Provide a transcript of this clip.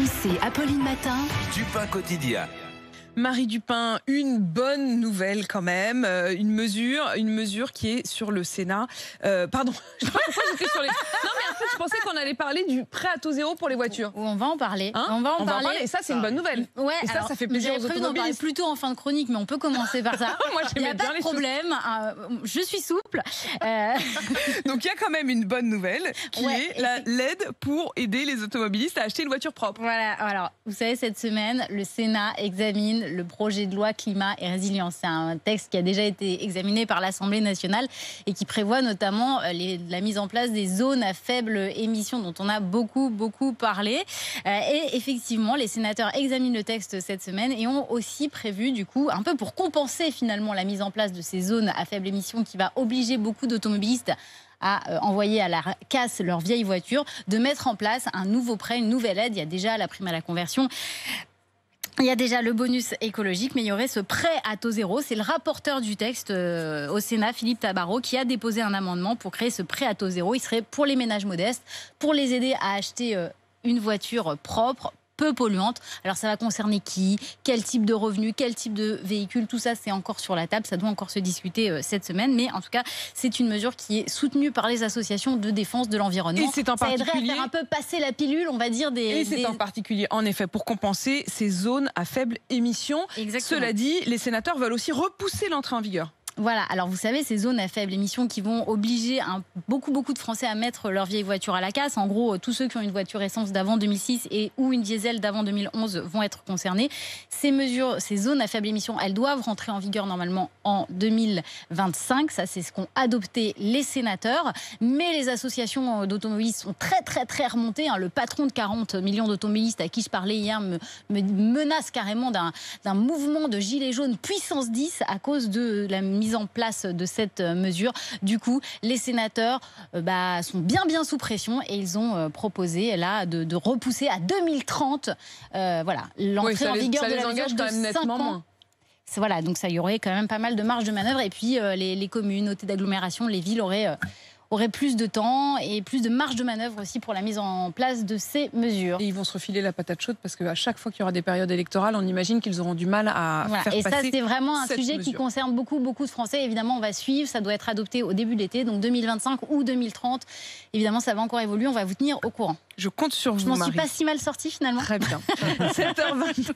RMC, Apolline Matin. Dupin quotidien. Marie Dupin, une bonne nouvelle quand même, une mesure qui est sur le Sénat. Pardon, je sais pas pourquoi j'étais sur les... Non mais en fait je pensais qu'on allait parler du prêt à taux zéro pour les voitures. On va en parler. Hein, on va en parler. Et ça c'est une bonne nouvelle. Ouais, et ça, alors, ça fait plaisir aux j'avais prévu d'en parler automobilistes. plutôt en fin de chronique, mais on peut commencer par ça. Moi Il n'y j'aimais a bien pas de les choses. problème. Je suis souple. Donc il y a quand même une bonne nouvelle qui Ouais, est l'aide pour aider les automobilistes à acheter une voiture propre. Voilà, alors vous savez, cette semaine, le Sénat examine le projet de loi climat et résilience. C'est un texte qui a déjà été examiné par l'Assemblée nationale et qui prévoit notamment la mise en place des zones à faible émission dont on a beaucoup parlé. Et effectivement, les sénateurs examinent le texte cette semaine et ont aussi prévu, du coup, un peu pour compenser finalement la mise en place de ces zones à faible émission qui va obliger beaucoup d'automobilistes à envoyer à la casse leur vieille voiture, de mettre en place un nouveau prêt, une nouvelle aide. Il y a déjà la prime à la conversion. Il y a déjà le bonus écologique, mais il y aurait ce prêt à taux zéro. C'est le rapporteur du texte au Sénat, Philippe Tabarot, qui a déposé un amendement pour créer ce prêt à taux zéro. Il serait pour les ménages modestes, pour les aider à acheter une voiture propre, peu polluante. Alors ça va concerner qui, quel type de revenus, quel type de véhicule, tout ça c'est encore sur la table, ça doit encore se discuter cette semaine, mais en tout cas c'est une mesure qui est soutenue par les associations de défense de l'environnement. Et c'est en ça aiderait particulier... à faire un peu passer la pilule, on va dire, en particulier, en effet, pour compenser ces zones à faible émission. Exactement. Cela dit, les sénateurs veulent aussi repousser l'entrée en vigueur. Voilà, alors vous savez, ces zones à faible émission qui vont obliger beaucoup de Français à mettre leur vieille voiture à la casse. En gros, tous ceux qui ont une voiture essence d'avant 2006 ou une diesel d'avant 2011 vont être concernés. Ces mesures, ces zones à faible émission, elles doivent rentrer en vigueur normalement en 2025. Ça, c'est ce qu'ont adopté les sénateurs. Mais les associations d'automobilistes sont très remontées. Le patron de 40 millions d'automobilistes à qui je parlais hier me menace carrément d'un mouvement de gilets jaunes puissance 10 à cause de la mise en place de cette mesure. Du coup, les sénateurs sont bien sous pression et ils ont proposé là de repousser à 2030 l'entrée en vigueur de la mesure de 5 ans. Voilà, donc ça y aurait quand même pas mal de marge de manœuvre et puis les communautés d'agglomération, les villes auraient plus de temps et plus de marge de manœuvre aussi pour la mise en place de ces mesures. Et ils vont se refiler la patate chaude parce qu'à chaque fois qu'il y aura des périodes électorales, on imagine qu'ils auront du mal à faire passer. Et ça, c'est vraiment un sujet mesure qui concerne beaucoup de Français. Évidemment, on va suivre. Ça doit être adopté au début de l'été, donc 2025 ou 2030. Évidemment, ça va encore évoluer. On va vous tenir au courant. Je compte sur vous, Je m'en suis Marie. pas si mal sortie finalement. Très bien. 7h24.